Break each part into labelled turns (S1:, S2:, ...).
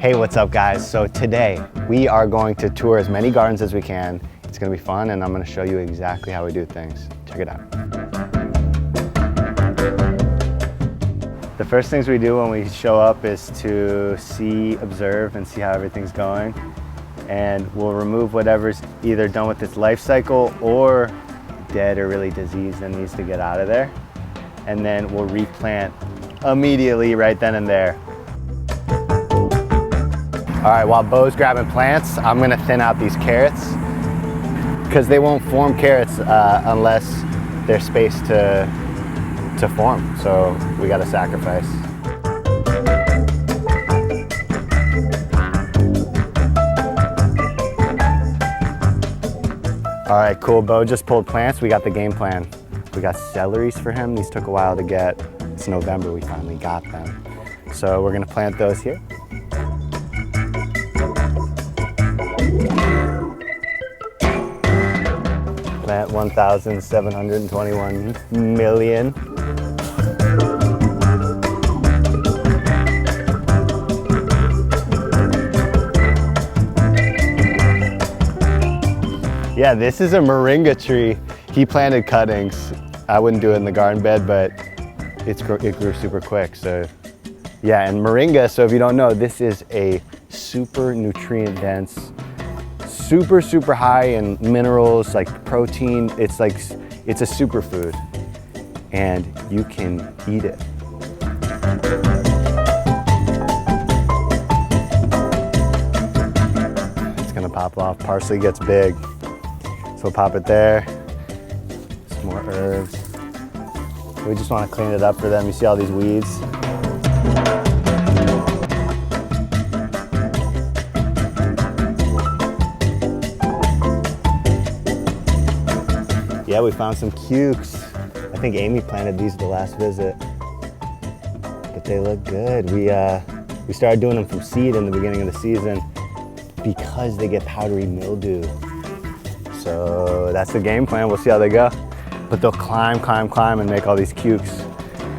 S1: Hey, what's up guys? So today we are going to tour as many gardens as we can. It's gonna be fun and I'm gonna show you exactly how we do things. Check it out. The first things we do when we show up is to see, observe, and see how everything's going. And we'll remove whatever's either done with its life cycle or dead or really diseased and needs to get out of there. And then we'll replant immediately right then and there. All right, while Bo's grabbing plants, I'm gonna thin out these carrots because they won't form carrots unless they're spaced to form. So we gotta sacrifice. All right, cool, Bo just pulled plants. We got the game plan. We got celeries for him. These took a while to get. It's November, we finally got them. So we're gonna plant those here. Plant 1,721 million. Yeah, this is a moringa tree. He planted cuttings. I wouldn't do it in the garden bed, but it grew super quick. So yeah, and moringa, so if you don't know, this is a super nutrient dense, super high in minerals, like protein. It's a superfood and you can eat it. It's gonna pop off. Parsley gets big. So we'll pop it there. Some more herbs. We just want to clean it up for them. You see all these weeds? Yeah, we found some cukes. I think Amy planted these the last visit, but they look good. We started doing them from seed in the beginning of the season because they get powdery mildew. So that's the game plan. We'll see how they go. But they'll climb and make all these cukes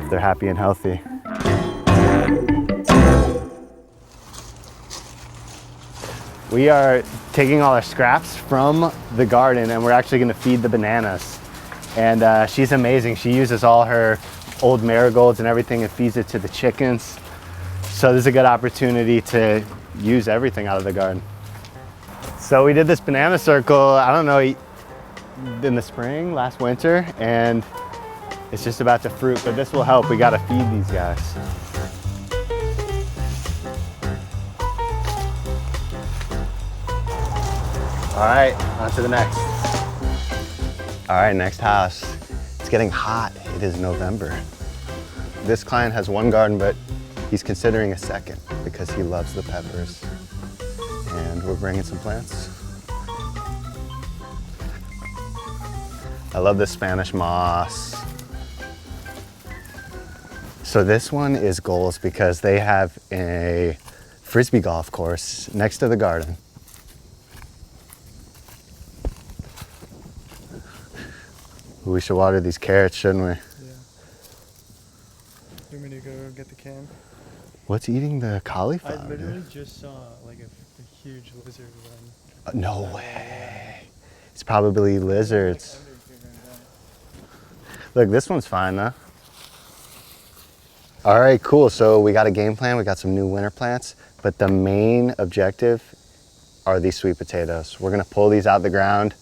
S1: if they're happy and healthy. We are taking all our scraps from the garden and we're actually gonna feed the bananas. And she's amazing. She uses all her old marigolds and everything and feeds it to the chickens. So this is a good opportunity to use everything out of the garden. So we did this banana circle, I don't know, in the spring, last winter, and it's just about to fruit, but this will help. We gotta feed these guys. All right, on to the next. All right, next house. It's getting hot. It is November. This client has one garden, but he's considering a second because he loves the peppers. And we're bringing some plants. I love the Spanish moss. So this one is goals because they have a Frisbee golf course next to the garden. We should water these carrots, shouldn't we? Yeah.
S2: You want me to go get the can?
S1: What's eating the cauliflower?
S2: I literally just saw like a huge lizard run.
S1: No way. It's probably lizards. Look, this one's fine though. All right, cool. So we got a game plan. We got some new winter plants, but the main objective are these sweet potatoes. We're gonna pull these out the ground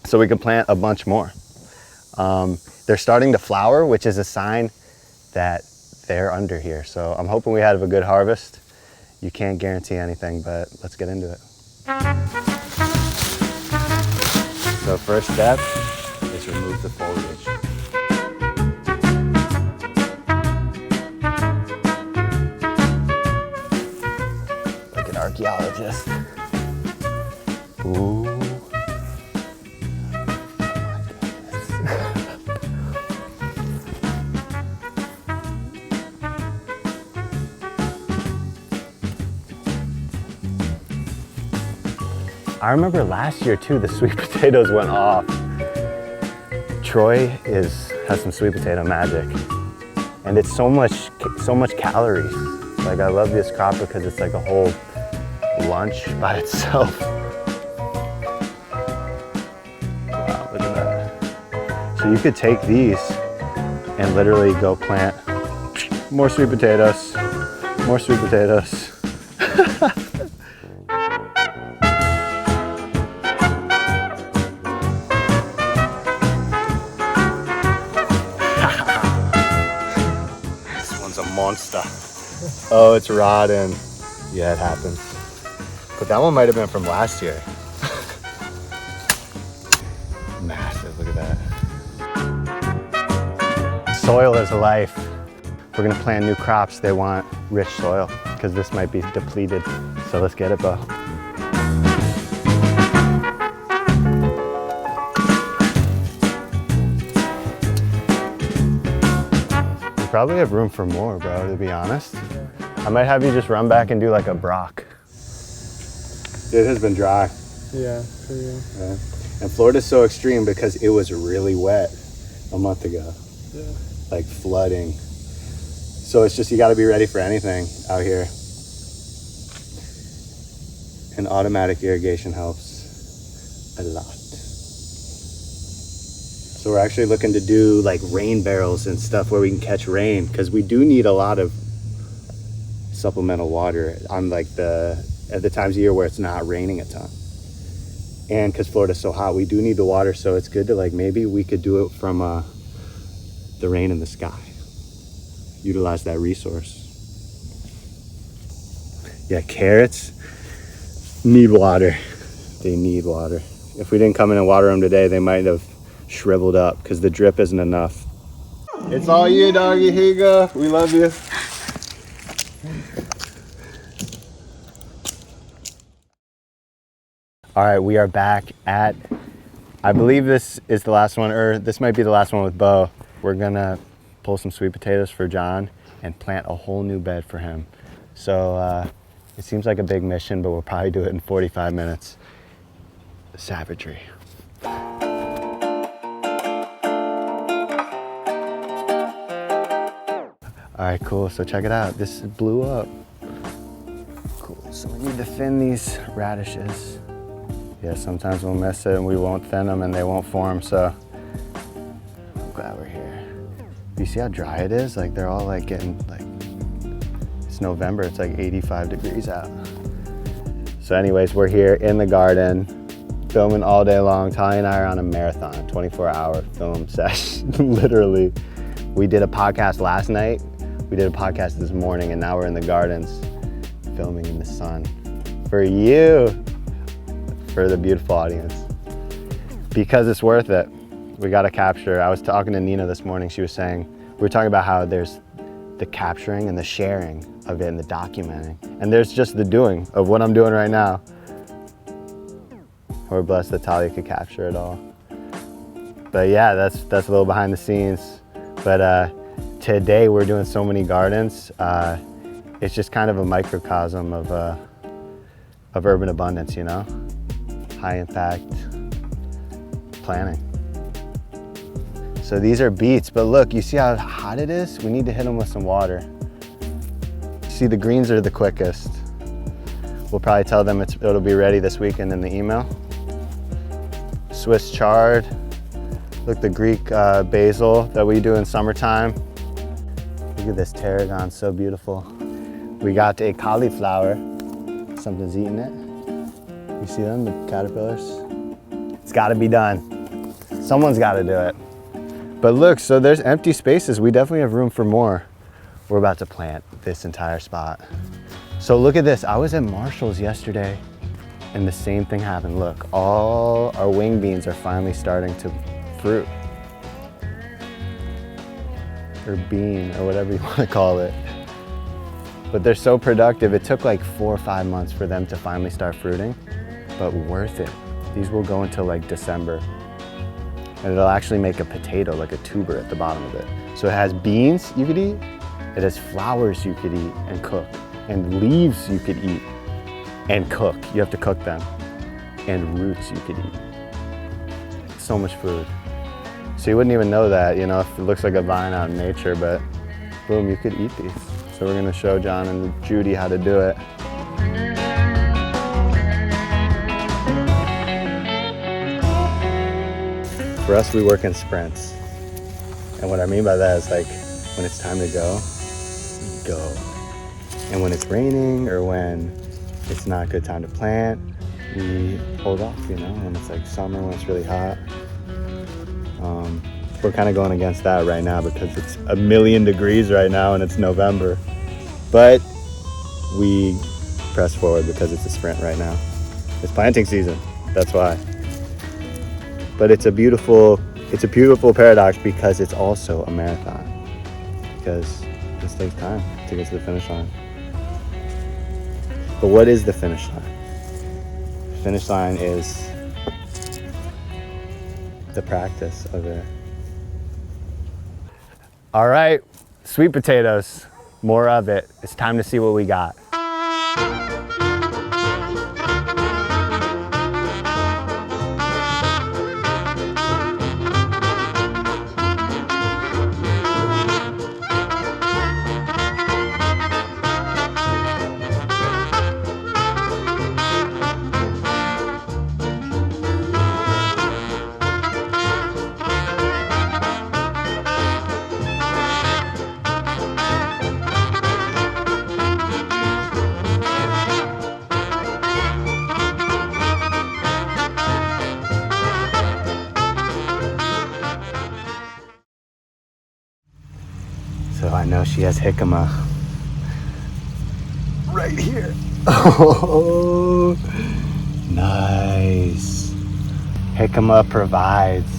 S1: so we can plant a bunch more. They're starting to flower, which is a sign that they're under here. So I'm hoping we have a good harvest. You can't guarantee anything, but let's get into it. So first step is remove the foliage. Like an archaeologist. Ooh. I remember last year too, the sweet potatoes went off. Troy has some sweet potato magic, and it's so much calories. Like I love this crop because it's like a whole lunch by itself. Wow, look at that. So you could take these and literally go plant more sweet potatoes, more sweet potatoes. This one's a monster. Oh, it's rotten. Yeah, it happens. But that one might have been from last year. Massive, look at that. Soil is life. If we're gonna plant new crops, they want rich soil because this might be depleted. So let's get it, Bo. We probably have room for more, bro, to be honest. I might have you just run back and do like a Brock. It has been dry.
S2: Yeah, for real.
S1: Yeah. And Florida's so extreme because it was really wet a month ago.
S2: Yeah.
S1: Like flooding. So it's just, you gotta be ready for anything out here. And automatic irrigation helps a lot. So we're actually looking to do like rain barrels and stuff where we can catch rain, because we do need a lot of supplemental water on like at the times of year where it's not raining a ton. And because Florida's so hot, we do need the water, so it's good to like, maybe we could do it from the rain in the sky. Utilize that resource. Yeah, carrots need water. They need water. If we didn't come in and water them today, they might have shriveled up because the drip isn't enough. It's all you, doggy. Here you go. We love you. All right, we are back at, I believe this is the last one, or this might be the last one with Bo. We're gonna pull some sweet potatoes for John and plant a whole new bed for him. So it seems like a big mission, but we'll probably do it in 45 minutes. Savagery. All right, cool, so check it out. This blew up. Cool, so we need to thin these radishes. Yeah, sometimes we'll miss it and we won't thin them and they won't form, so I'm glad we're here. You see how dry it is? Like they're all like getting like, it's November, it's like 85 degrees out. So anyways, we're here in the garden, filming all day long. Tali and I are on a marathon, 24-hour film session, literally. We did a podcast last night, we did a podcast this morning, and now we're in the gardens, filming in the sun. For you, for the beautiful audience. Because it's worth it, we gotta capture. I was talking to Nina this morning, she was saying, we were talking about how there's the capturing and the sharing of it and the documenting. And there's just the doing of what I'm doing right now. We're blessed that Talia could capture it all. But yeah, that's a little behind the scenes. But today we're doing so many gardens. It's just kind of a microcosm of urban abundance, you know? High impact planning. So these are beets, but look, you see how hot it is? We need to hit them with some water. See, the greens are the quickest. We'll probably tell them it'll be ready this weekend in the email. Swiss chard. Look, the Greek basil that we do in summertime. Look at this tarragon, so beautiful. We got a cauliflower. Something's eating it. You see them, the caterpillars? It's gotta be done. Someone's gotta do it. But look, so there's empty spaces. We definitely have room for more. We're about to plant this entire spot. So look at this. I was at Marshall's yesterday and the same thing happened. Look, all our wing beans are finally starting to fruit. Or bean, or whatever you want to call it. But they're so productive. It took like 4 or 5 months for them to finally start fruiting, but worth it. These will go until like December. And it'll actually make a potato, like a tuber at the bottom of it. So it has beans you could eat, it has flowers you could eat and cook, and leaves you could eat and cook. You have to cook them. And roots you could eat. So much food. So you wouldn't even know that, you know, if it looks like a vine out in nature, but boom, you could eat these. So we're gonna show John and Judy how to do it. For us, we work in sprints. And what I mean by that is like, when it's time to go, we go. And when it's raining or when it's not a good time to plant, we hold off, you know, when it's like summer, when it's really hot. We're kind of going against that right now because it's 1,000,000 degrees right now and it's November. But we press forward because it's a sprint right now. It's planting season, that's why. But it's a beautiful paradox because it's also a marathon. Because this takes time to get to the finish line. But what is the finish line? The finish line is the practice of it. All right, sweet potatoes, more of it. It's time to see what we got. So I know she has jicama right here. Oh, nice. Jicama provides.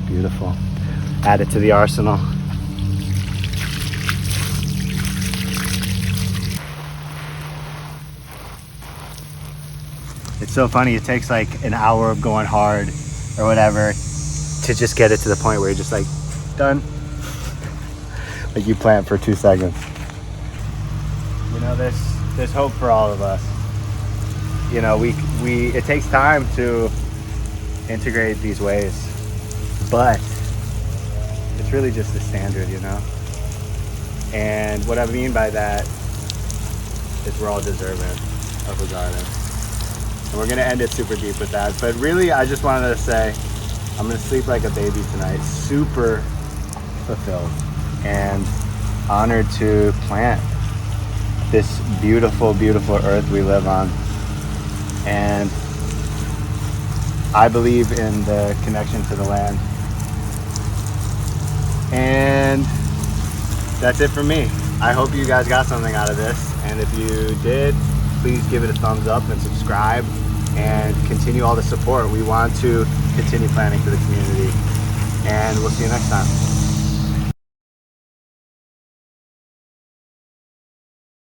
S1: Beautiful. Add it to the arsenal. It's so funny, it takes like an hour of going hard or whatever to just get it to the point where you're just like, done. Like you plant for 2 seconds. You know, there's hope for all of us. You know, it takes time to integrate these ways, but it's really just the standard, you know? And what I mean by that is we're all deserving of a garden. And we're gonna end it super deep with that. But really, I just wanted to say, I'm gonna sleep like a baby tonight, super fulfilled and honored to plant this beautiful, beautiful earth we live on. And I believe in the connection to the land. And that's it for me. I hope you guys got something out of this. And if you did, please give it a thumbs up and subscribe and continue all the support. We want to continue planting for the community. And we'll see you next time.